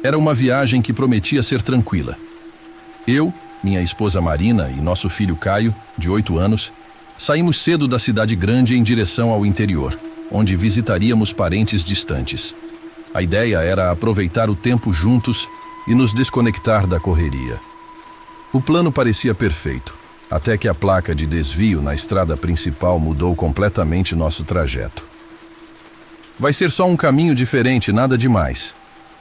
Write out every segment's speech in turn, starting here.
Era uma viagem que prometia ser tranquila. Eu, minha esposa Marina e nosso filho Caio, de 8 anos, saímos cedo da cidade grande em direção ao interior, onde visitaríamos parentes distantes. A ideia era aproveitar o tempo juntos e nos desconectar da correria. O plano parecia perfeito, até que a placa de desvio na estrada principal mudou completamente nosso trajeto. Vai ser só um caminho diferente, nada demais,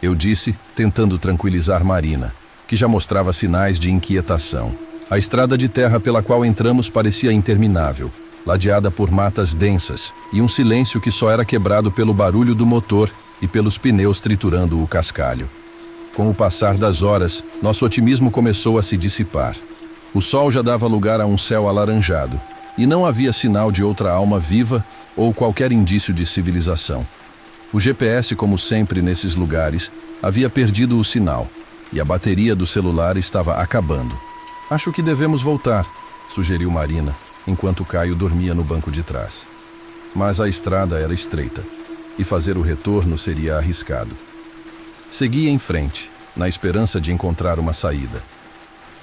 eu disse, tentando tranquilizar Marina, que já mostrava sinais de inquietação. A estrada de terra pela qual entramos parecia interminável, ladeada por matas densas e um silêncio que só era quebrado pelo barulho do motor e pelos pneus triturando o cascalho. Com o passar das horas, nosso otimismo começou a se dissipar. O sol já dava lugar a um céu alaranjado, e não havia sinal de outra alma viva ou qualquer indício de civilização. O GPS, como sempre nesses lugares, havia perdido o sinal, e a bateria do celular estava acabando. Acho que devemos voltar, sugeriu Marina, enquanto Caio dormia no banco de trás. Mas a estrada era estreita, e fazer o retorno seria arriscado. Segui em frente, na esperança de encontrar uma saída.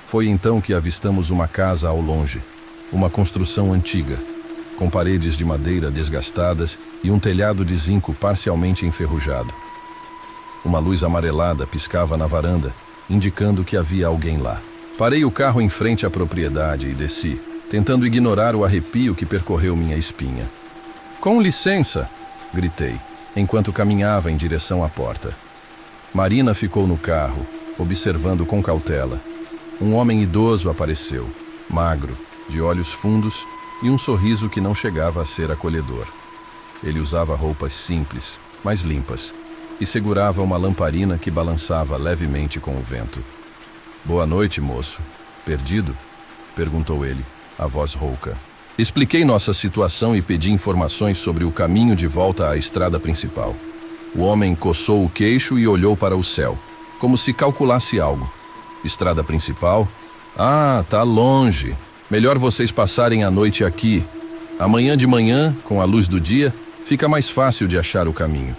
Foi então que avistamos uma casa ao longe, uma construção antiga, com paredes de madeira desgastadas e um telhado de zinco parcialmente enferrujado. Uma luz amarelada piscava na varanda, indicando que havia alguém lá. Parei o carro em frente à propriedade e desci, tentando ignorar o arrepio que percorreu minha espinha. "Com licença!" gritei, enquanto caminhava em direção à porta. Marina ficou no carro, observando com cautela. Um homem idoso apareceu, magro, de olhos fundos e um sorriso que não chegava a ser acolhedor. Ele usava roupas simples, mas limpas, e segurava uma lamparina que balançava levemente com o vento. "Boa noite, moço. Perdido?" perguntou ele, a voz rouca. Expliquei nossa situação e pedi informações sobre o caminho de volta à estrada principal. O homem coçou o queixo e olhou para o céu, como se calculasse algo. "Estrada principal? Ah, tá longe. Melhor vocês passarem a noite aqui. Amanhã de manhã, com a luz do dia, fica mais fácil de achar o caminho."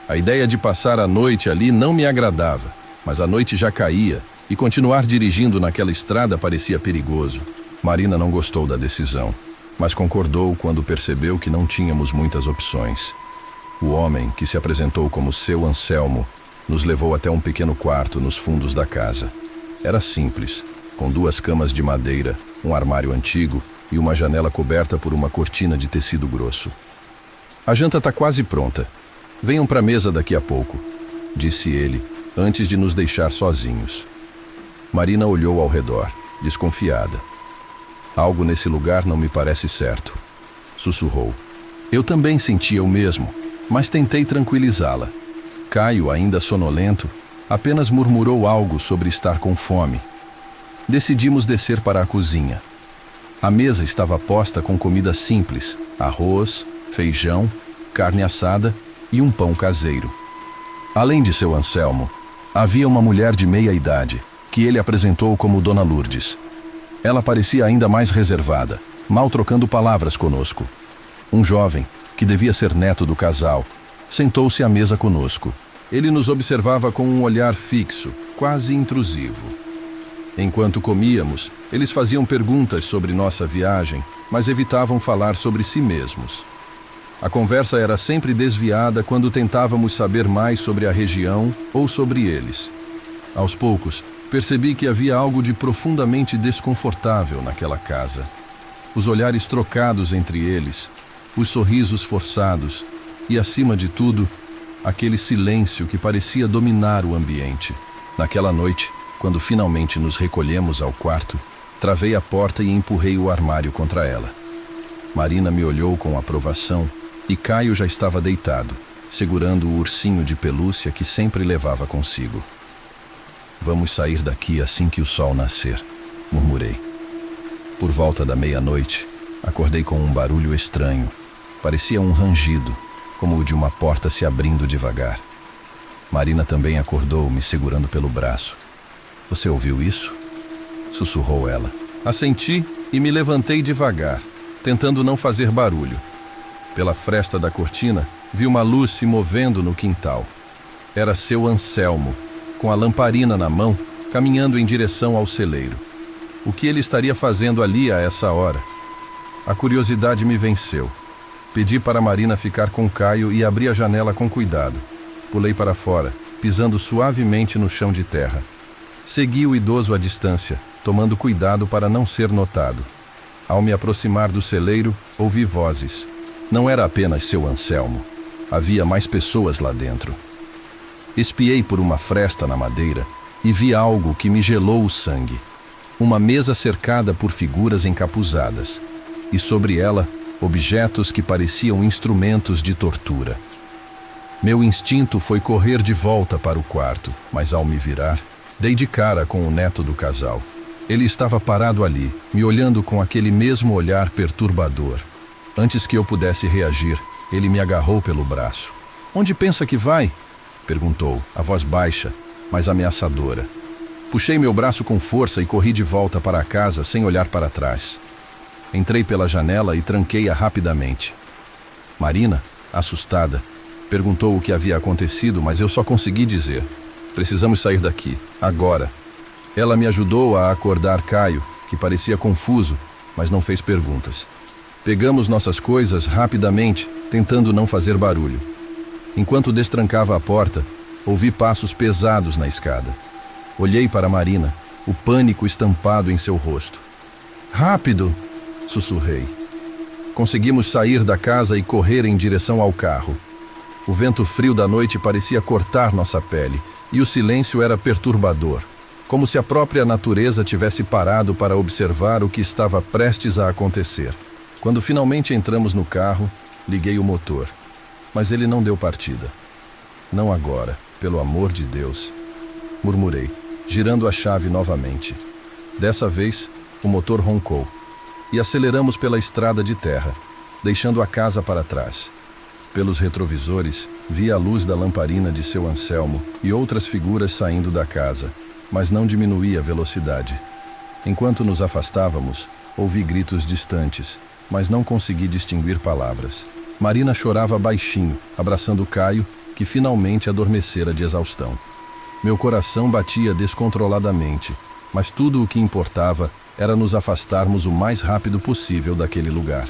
A ideia de passar a noite ali não me agradava, mas a noite já caía e continuar dirigindo naquela estrada parecia perigoso. Marina não gostou da decisão, mas concordou quando percebeu que não tínhamos muitas opções. O homem, que se apresentou como seu Anselmo, nos levou até um pequeno quarto nos fundos da casa. Era simples, com 2 camas de madeira, um armário antigo e uma janela coberta por uma cortina de tecido grosso. "A janta está quase pronta. Venham para a mesa daqui a pouco", disse ele, antes de nos deixar sozinhos. Marina olhou ao redor, desconfiada. "Algo nesse lugar não me parece certo", sussurrou. Eu também sentia o mesmo, mas tentei tranquilizá-la. Caio, ainda sonolento, apenas murmurou algo sobre estar com fome. Decidimos descer para a cozinha. A mesa estava posta com comida simples: arroz, feijão, carne assada e um pão caseiro. Além de seu Anselmo, havia uma mulher de meia idade, que ele apresentou como Dona Lourdes. Ela parecia ainda mais reservada, mal trocando palavras conosco. Um jovem, que devia ser neto do casal, sentou-se à mesa conosco. Ele nos observava com um olhar fixo, quase intrusivo. Enquanto comíamos, eles faziam perguntas sobre nossa viagem, mas evitavam falar sobre si mesmos. A conversa era sempre desviada quando tentávamos saber mais sobre a região ou sobre eles. Aos poucos, percebi que havia algo de profundamente desconfortável naquela casa. Os olhares trocados entre eles, os sorrisos forçados e, acima de tudo, aquele silêncio que parecia dominar o ambiente. Naquela noite, quando finalmente nos recolhemos ao quarto, travei a porta e empurrei o armário contra ela. Marina me olhou com aprovação e Caio já estava deitado, segurando o ursinho de pelúcia que sempre levava consigo. "Vamos sair daqui assim que o sol nascer", murmurei. Por volta da meia-noite, acordei com um barulho estranho. Parecia um rangido, como o de uma porta se abrindo devagar. Marina também acordou, me segurando pelo braço. "Você ouviu isso?" sussurrou ela. Assenti e me levantei devagar, tentando não fazer barulho. Pela fresta da cortina, vi uma luz se movendo no quintal. Era seu Anselmo, com a lamparina na mão, caminhando em direção ao celeiro. O que ele estaria fazendo ali a essa hora? A curiosidade me venceu. Pedi para Marina ficar com Caio e abri a janela com cuidado. Pulei para fora, pisando suavemente no chão de terra. Segui o idoso à distância, tomando cuidado para não ser notado. Ao me aproximar do celeiro, ouvi vozes. Não era apenas seu Anselmo. Havia mais pessoas lá dentro. Espiei por uma fresta na madeira e vi algo que me gelou o sangue. Uma mesa cercada por figuras encapuzadas. E sobre ela, objetos que pareciam instrumentos de tortura. Meu instinto foi correr de volta para o quarto, mas ao me virar, dei de cara com o neto do casal. Ele estava parado ali, me olhando com aquele mesmo olhar perturbador. Antes que eu pudesse reagir, ele me agarrou pelo braço. "Onde pensa que vai?" perguntou, a voz baixa, mas ameaçadora. Puxei meu braço com força e corri de volta para a casa sem olhar para trás. Entrei pela janela e tranquei-a rapidamente. Marina, assustada, perguntou o que havia acontecido, mas eu só consegui dizer: "Precisamos sair daqui, agora." Ela me ajudou a acordar Caio, que parecia confuso, mas não fez perguntas. Pegamos nossas coisas rapidamente, tentando não fazer barulho. Enquanto destrancava a porta, ouvi passos pesados na escada. Olhei para Marina, o pânico estampado em seu rosto. "Rápido!" sussurrei. Conseguimos sair da casa e correr em direção ao carro. O vento frio da noite parecia cortar nossa pele, e o silêncio era perturbador, como se a própria natureza tivesse parado para observar o que estava prestes a acontecer. Quando finalmente entramos no carro, liguei o motor, mas ele não deu partida. "Não agora, pelo amor de Deus", murmurei, girando a chave novamente. Dessa vez, o motor roncou, e aceleramos pela estrada de terra, deixando a casa para trás. Pelos retrovisores, vi a luz da lamparina de seu Anselmo e outras figuras saindo da casa, mas não diminuí a velocidade. Enquanto nos afastávamos, ouvi gritos distantes, mas não consegui distinguir palavras. Marina chorava baixinho, abraçando Caio, que finalmente adormecera de exaustão. Meu coração batia descontroladamente, mas tudo o que importava era nos afastarmos o mais rápido possível daquele lugar.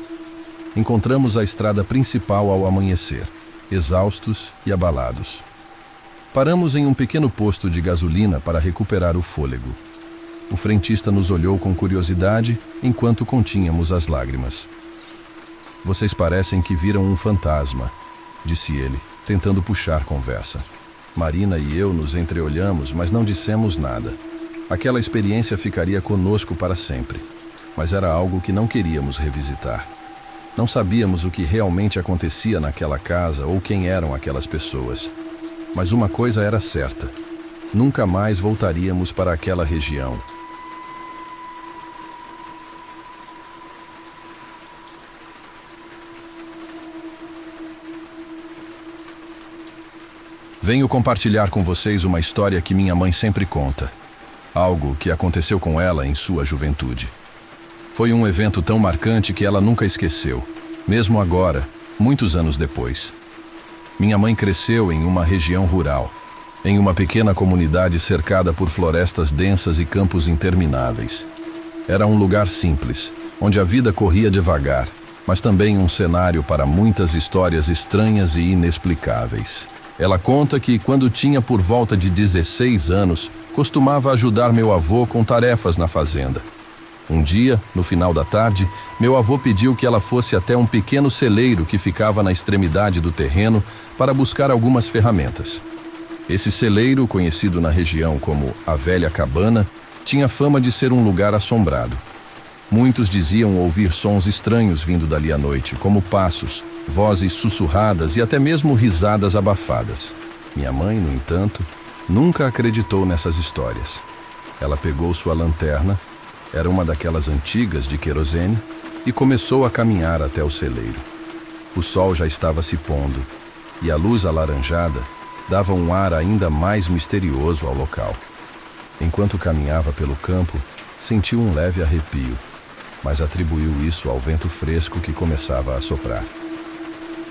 Encontramos a estrada principal ao amanhecer, exaustos e abalados. Paramos em um pequeno posto de gasolina para recuperar o fôlego. O frentista nos olhou com curiosidade enquanto continhamos as lágrimas. "Vocês parecem que viram um fantasma", disse ele, tentando puxar conversa. Marina e eu nos entreolhamos, mas não dissemos nada. Aquela experiência ficaria conosco para sempre, mas era algo que não queríamos revisitar. Não sabíamos o que realmente acontecia naquela casa ou quem eram aquelas pessoas. Mas uma coisa era certa: nunca mais voltaríamos para aquela região. Venho compartilhar com vocês uma história que minha mãe sempre conta. Algo que aconteceu com ela em sua juventude. Foi um evento tão marcante que ela nunca esqueceu, mesmo agora, muitos anos depois. Minha mãe cresceu em uma região rural, em uma pequena comunidade cercada por florestas densas e campos intermináveis. Era um lugar simples, onde a vida corria devagar, mas também um cenário para muitas histórias estranhas e inexplicáveis. Ela conta que, quando tinha por volta de 16 anos, costumava ajudar meu avô com tarefas na fazenda. Um dia, no final da tarde, meu avô pediu que ela fosse até um pequeno celeiro que ficava na extremidade do terreno para buscar algumas ferramentas. Esse celeiro, conhecido na região como a Velha Cabana, tinha fama de ser um lugar assombrado. Muitos diziam ouvir sons estranhos vindo dali à noite, como passos, vozes sussurradas e até mesmo risadas abafadas. Minha mãe, no entanto, nunca acreditou nessas histórias. Ela pegou sua lanterna, era uma daquelas antigas de querosene, e começou a caminhar até o celeiro. O sol já estava se pondo, e a luz alaranjada dava um ar ainda mais misterioso ao local. Enquanto caminhava pelo campo, sentiu um leve arrepio, mas atribuiu isso ao vento fresco que começava a soprar.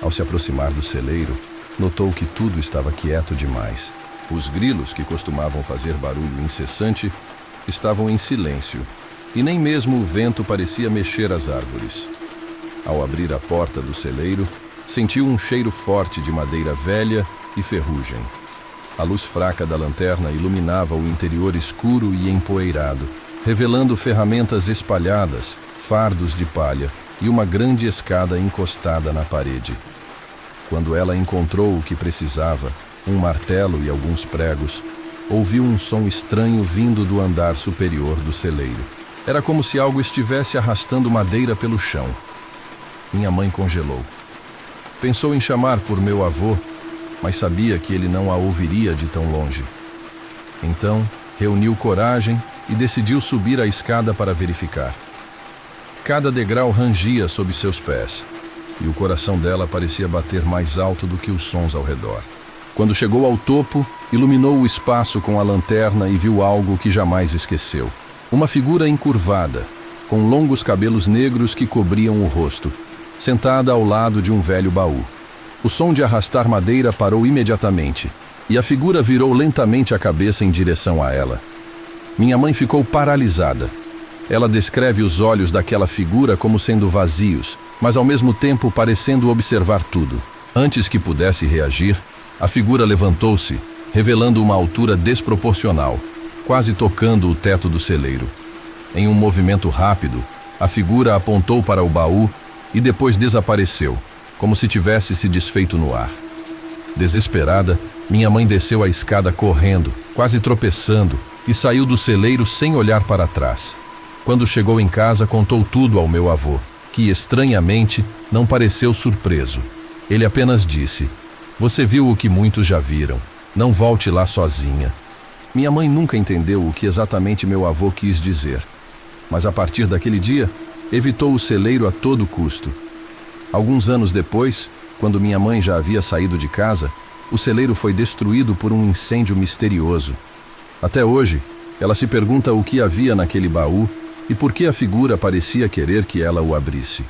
Ao se aproximar do celeiro, notou que tudo estava quieto demais. Os grilos, que costumavam fazer barulho incessante, estavam em silêncio, e nem mesmo o vento parecia mexer as árvores. Ao abrir a porta do celeiro, sentiu um cheiro forte de madeira velha e ferrugem. A luz fraca da lanterna iluminava o interior escuro e empoeirado, revelando ferramentas espalhadas, fardos de palha e uma grande escada encostada na parede. Quando ela encontrou o que precisava, um martelo e alguns pregos, ouviu um som estranho vindo do andar superior do celeiro. Era como se algo estivesse arrastando madeira pelo chão. Minha mãe congelou. Pensou em chamar por meu avô, mas sabia que ele não a ouviria de tão longe. Então, reuniu coragem e decidiu subir a escada para verificar. Cada degrau rangia sob seus pés, e o coração dela parecia bater mais alto do que os sons ao redor. Quando chegou ao topo, iluminou o espaço com a lanterna e viu algo que jamais esqueceu. Uma figura encurvada, com longos cabelos negros que cobriam o rosto, sentada ao lado de um velho baú. O som de arrastar madeira parou imediatamente, e a figura virou lentamente a cabeça em direção a ela. Minha mãe ficou paralisada. Ela descreve os olhos daquela figura como sendo vazios, mas ao mesmo tempo parecendo observar tudo. Antes que pudesse reagir, a figura levantou-se, revelando uma altura desproporcional, quase tocando o teto do celeiro. Em um movimento rápido, a figura apontou para o baú e depois desapareceu, como se tivesse se desfeito no ar. Desesperada, minha mãe desceu a escada correndo, quase tropeçando, e saiu do celeiro sem olhar para trás. Quando chegou em casa, contou tudo ao meu avô, que, estranhamente, não pareceu surpreso. Ele apenas disse: "Você viu o que muitos já viram. Não volte lá sozinha." Minha mãe nunca entendeu o que exatamente meu avô quis dizer, mas a partir daquele dia, evitou o celeiro a todo custo. Alguns anos depois, quando minha mãe já havia saído de casa, o celeiro foi destruído por um incêndio misterioso. Até hoje, ela se pergunta o que havia naquele baú e por que a figura parecia querer que ela o abrisse.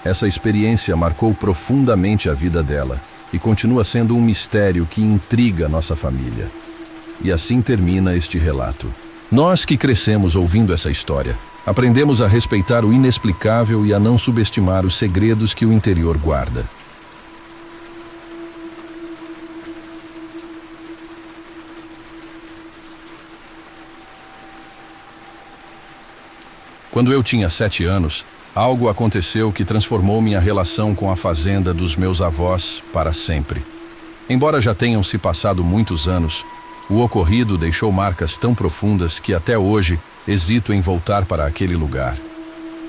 Essa experiência marcou profundamente a vida dela e continua sendo um mistério que intriga nossa família. E assim termina este relato. Nós que crescemos ouvindo essa história, aprendemos a respeitar o inexplicável e a não subestimar os segredos que o interior guarda. Quando eu tinha 7 anos, algo aconteceu que transformou minha relação com a fazenda dos meus avós para sempre. Embora já tenham se passado muitos anos, o ocorrido deixou marcas tão profundas que até hoje hesito em voltar para aquele lugar.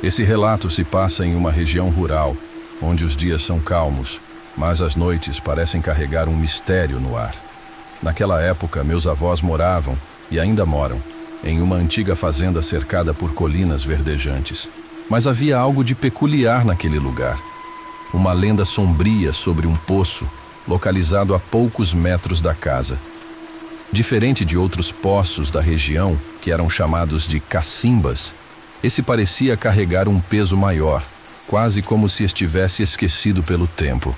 Esse relato se passa em uma região rural, onde os dias são calmos, mas as noites parecem carregar um mistério no ar. Naquela época, meus avós moravam, e ainda moram, em uma antiga fazenda cercada por colinas verdejantes. Mas havia algo de peculiar naquele lugar. Uma lenda sombria sobre um poço, localizado a poucos metros da casa. Diferente de outros poços da região, que eram chamados de cacimbas, esse parecia carregar um peso maior, quase como se estivesse esquecido pelo tempo.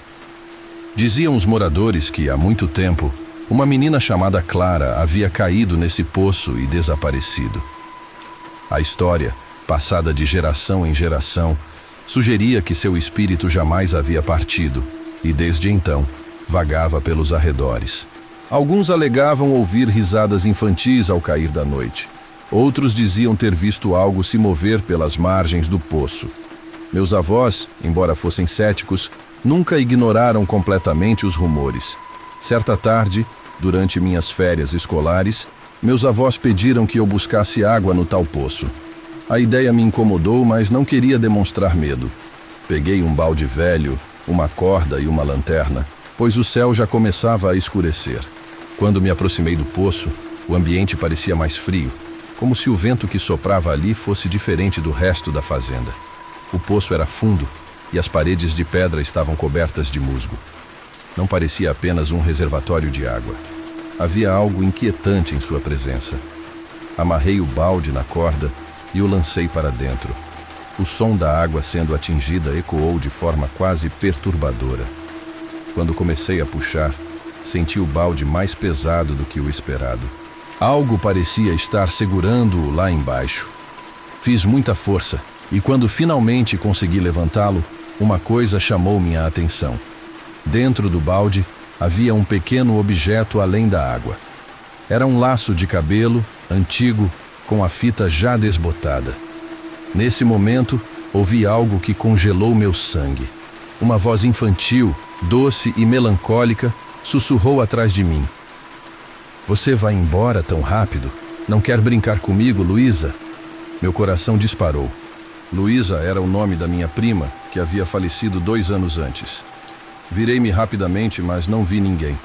Diziam os moradores que, há muito tempo, uma menina chamada Clara havia caído nesse poço e desaparecido. A história, passada de geração em geração, sugeria que seu espírito jamais havia partido e, desde então, vagava pelos arredores. Alguns alegavam ouvir risadas infantis ao cair da noite. Outros diziam ter visto algo se mover pelas margens do poço. Meus avós, embora fossem céticos, nunca ignoraram completamente os rumores. Certa tarde, durante minhas férias escolares, meus avós pediram que eu buscasse água no tal poço. A ideia me incomodou, mas não queria demonstrar medo. Peguei um balde velho, uma corda e uma lanterna, pois o céu já começava a escurecer. Quando me aproximei do poço, o ambiente parecia mais frio, como se o vento que soprava ali fosse diferente do resto da fazenda. O poço era fundo e as paredes de pedra estavam cobertas de musgo. Não parecia apenas um reservatório de água. Havia algo inquietante em sua presença. Amarrei o balde na corda e o lancei para dentro. O som da água sendo atingida ecoou de forma quase perturbadora. Quando comecei a puxar, senti o balde mais pesado do que o esperado. Algo parecia estar segurando-o lá embaixo. Fiz muita força, e quando finalmente consegui levantá-lo, uma coisa chamou minha atenção. Dentro do balde havia um pequeno objeto além da água. Era um laço de cabelo, antigo, com a fita já desbotada. Nesse momento, ouvi algo que congelou meu sangue. Uma voz infantil, doce e melancólica, sussurrou atrás de mim. Você vai embora tão rápido? Não quer brincar comigo, Luísa? Meu coração disparou. Luísa era o nome da minha prima, que havia falecido 2 anos antes. Virei-me rapidamente, mas não vi ninguém.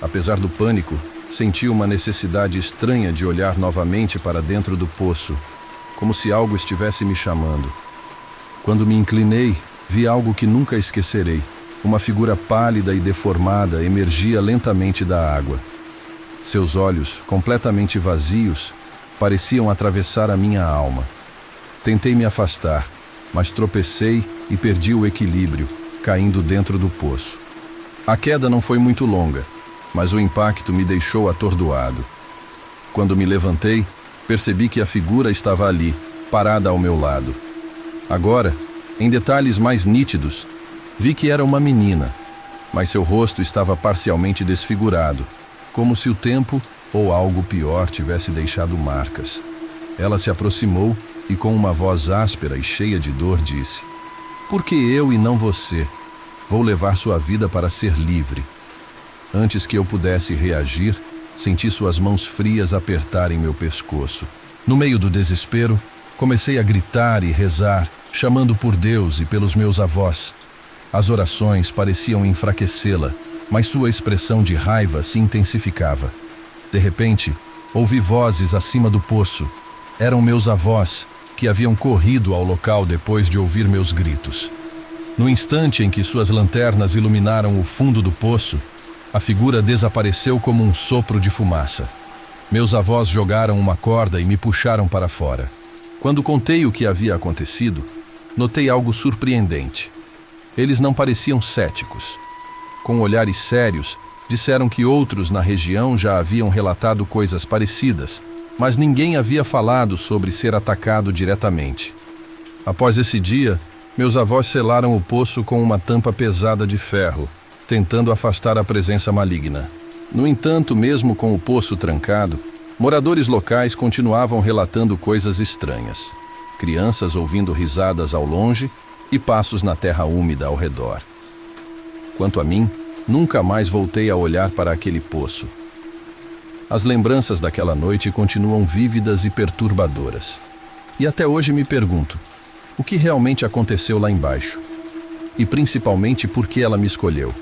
Apesar do pânico, senti uma necessidade estranha de olhar novamente para dentro do poço, como se algo estivesse me chamando. Quando me inclinei, vi algo que nunca esquecerei. Uma figura pálida e deformada emergia lentamente da água. Seus olhos, completamente vazios, pareciam atravessar a minha alma. Tentei me afastar, mas tropecei e perdi o equilíbrio, caindo dentro do poço. A queda não foi muito longa, mas o impacto me deixou atordoado. Quando me levantei, percebi que a figura estava ali, parada ao meu lado. Agora, em detalhes mais nítidos, vi que era uma menina, mas seu rosto estava parcialmente desfigurado, como se o tempo ou algo pior tivesse deixado marcas. Ela se aproximou e com uma voz áspera e cheia de dor disse: "Por que eu e não você? Vou levar sua vida para ser livre." Antes que eu pudesse reagir, senti suas mãos frias apertarem meu pescoço. No meio do desespero, comecei a gritar e rezar, chamando por Deus e pelos meus avós. As orações pareciam enfraquecê-la, mas sua expressão de raiva se intensificava. De repente, ouvi vozes acima do poço. Eram meus avós, que haviam corrido ao local depois de ouvir meus gritos. No instante em que suas lanternas iluminaram o fundo do poço, a figura desapareceu como um sopro de fumaça. Meus avós jogaram uma corda e me puxaram para fora. Quando contei o que havia acontecido, notei algo surpreendente. Eles não pareciam céticos. Com olhares sérios, disseram que outros na região já haviam relatado coisas parecidas, mas ninguém havia falado sobre ser atacado diretamente. Após esse dia, meus avós selaram o poço com uma tampa pesada de ferro, tentando afastar a presença maligna. No entanto, mesmo com o poço trancado, moradores locais continuavam relatando coisas estranhas. Crianças ouvindo risadas ao longe e passos na terra úmida ao redor. Quanto a mim, nunca mais voltei a olhar para aquele poço. As lembranças daquela noite continuam vívidas e perturbadoras. E até hoje me pergunto, o que realmente aconteceu lá embaixo? E principalmente por que ela me escolheu?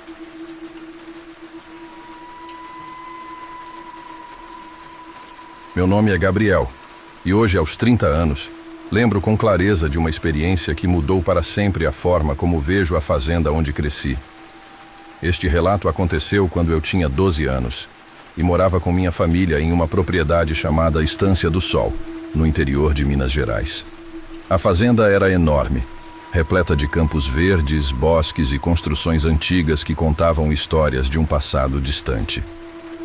Meu nome é Gabriel, e hoje, aos 30 anos, lembro com clareza de uma experiência que mudou para sempre a forma como vejo a fazenda onde cresci. Este relato aconteceu quando eu tinha 12 anos e morava com minha família em uma propriedade chamada Estância do Sol, no interior de Minas Gerais. A fazenda era enorme, repleta de campos verdes, bosques e construções antigas que contavam histórias de um passado distante.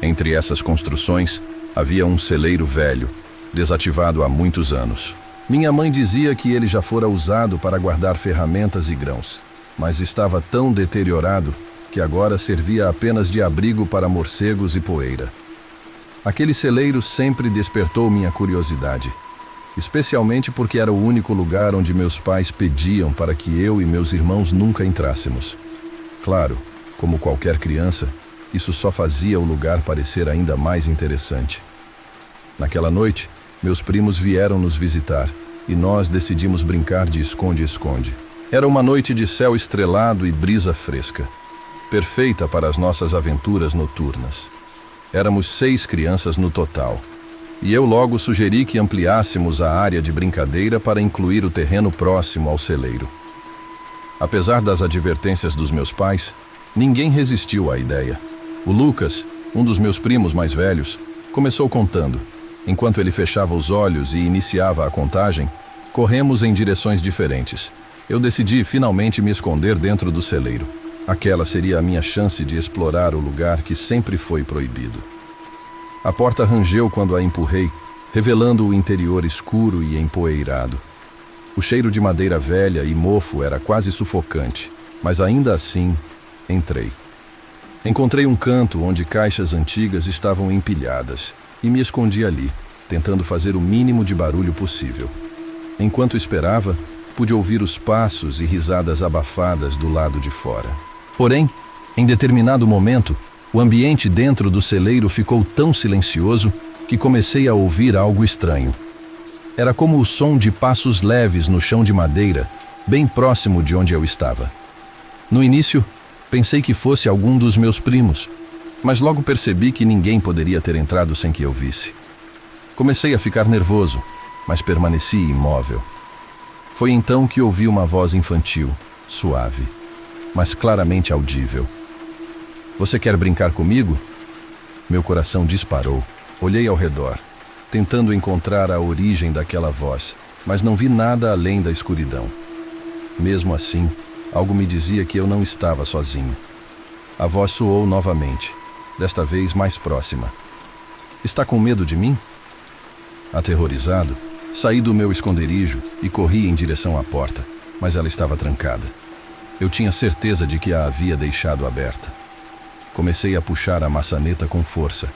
Entre essas construções, havia um celeiro velho, desativado há muitos anos. Minha mãe dizia que ele já fora usado para guardar ferramentas e grãos, mas estava tão deteriorado que agora servia apenas de abrigo para morcegos e poeira. Aquele celeiro sempre despertou minha curiosidade, especialmente porque era o único lugar onde meus pais pediam para que eu e meus irmãos nunca entrássemos. Claro, como qualquer criança, isso só fazia o lugar parecer ainda mais interessante. Naquela noite, meus primos vieram nos visitar e nós decidimos brincar de esconde-esconde. Era uma noite de céu estrelado e brisa fresca, perfeita para as nossas aventuras noturnas. Éramos 6 crianças no total, e eu logo sugeri que ampliássemos a área de brincadeira para incluir o terreno próximo ao celeiro. Apesar das advertências dos meus pais, ninguém resistiu à ideia. O Lucas, um dos meus primos mais velhos, começou contando. Enquanto ele fechava os olhos e iniciava a contagem, corremos em direções diferentes. Eu decidi finalmente me esconder dentro do celeiro. Aquela seria a minha chance de explorar o lugar que sempre foi proibido. A porta rangeu quando a empurrei, revelando o interior escuro e empoeirado. O cheiro de madeira velha e mofo era quase sufocante, mas ainda assim, entrei. Encontrei um canto onde caixas antigas estavam empilhadas e me escondi ali, tentando fazer o mínimo de barulho possível. Enquanto esperava, pude ouvir os passos e risadas abafadas do lado de fora. Porém, em determinado momento, o ambiente dentro do celeiro ficou tão silencioso que comecei a ouvir algo estranho. Era como o som de passos leves no chão de madeira, bem próximo de onde eu estava. No início, pensei que fosse algum dos meus primos, mas logo percebi que ninguém poderia ter entrado sem que eu visse. Comecei a ficar nervoso, mas permaneci imóvel. Foi então que ouvi uma voz infantil, suave, mas claramente audível. "Você quer brincar comigo?" Meu coração disparou. Olhei ao redor, tentando encontrar a origem daquela voz, mas não vi nada além da escuridão. Mesmo assim, algo me dizia que eu não estava sozinho. A voz soou novamente, desta vez mais próxima. "Está com medo de mim?" Aterrorizado, saí do meu esconderijo e corri em direção à porta, mas ela estava trancada. Eu tinha certeza de que a havia deixado aberta. Comecei a puxar a maçaneta com força,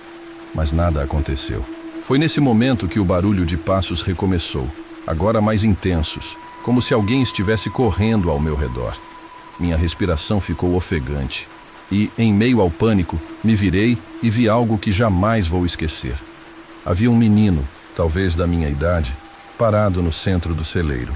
mas nada aconteceu. Foi nesse momento que o barulho de passos recomeçou, agora mais intensos, como se alguém estivesse correndo ao meu redor. Minha respiração ficou ofegante e, em meio ao pânico, me virei e vi algo que jamais vou esquecer. Havia um menino, talvez da minha idade, parado no centro do celeiro.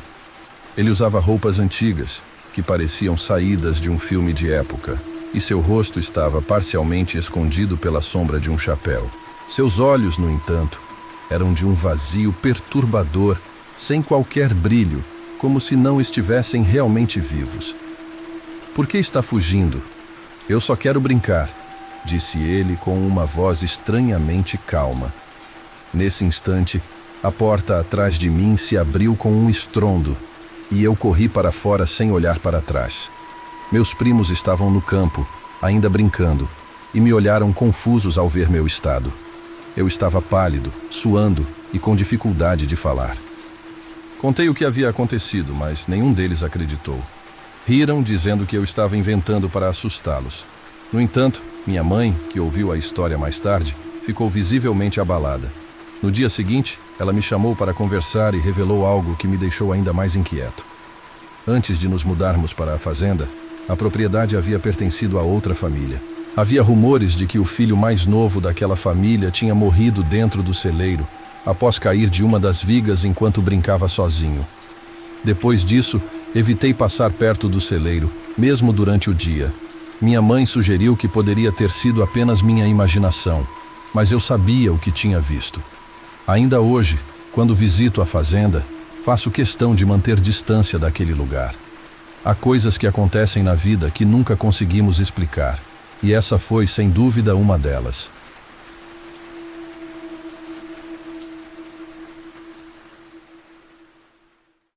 Ele usava roupas antigas, que pareciam saídas de um filme de época, e seu rosto estava parcialmente escondido pela sombra de um chapéu. Seus olhos, no entanto, eram de um vazio perturbador, sem qualquer brilho, como se não estivessem realmente vivos. "Por que está fugindo?" "Eu só quero brincar", disse ele com uma voz estranhamente calma. Nesse instante, a porta atrás de mim se abriu com um estrondo, e eu corri para fora sem olhar para trás. Meus primos estavam no campo, ainda brincando, e me olharam confusos ao ver meu estado. Eu estava pálido, suando e com dificuldade de falar. Contei o que havia acontecido, mas nenhum deles acreditou. Riram, dizendo que eu estava inventando para assustá-los. No entanto, minha mãe, que ouviu a história mais tarde, ficou visivelmente abalada. No dia seguinte, ela me chamou para conversar e revelou algo que me deixou ainda mais inquieto. Antes de nos mudarmos para a fazenda, a propriedade havia pertencido a outra família. Havia rumores de que o filho mais novo daquela família tinha morrido dentro do celeiro, após cair de uma das vigas enquanto brincava sozinho. Depois disso, evitei passar perto do celeiro, mesmo durante o dia. Minha mãe sugeriu que poderia ter sido apenas minha imaginação, mas eu sabia o que tinha visto. Ainda hoje, quando visito a fazenda, faço questão de manter distância daquele lugar. Há coisas que acontecem na vida que nunca conseguimos explicar, e essa foi, sem dúvida, uma delas.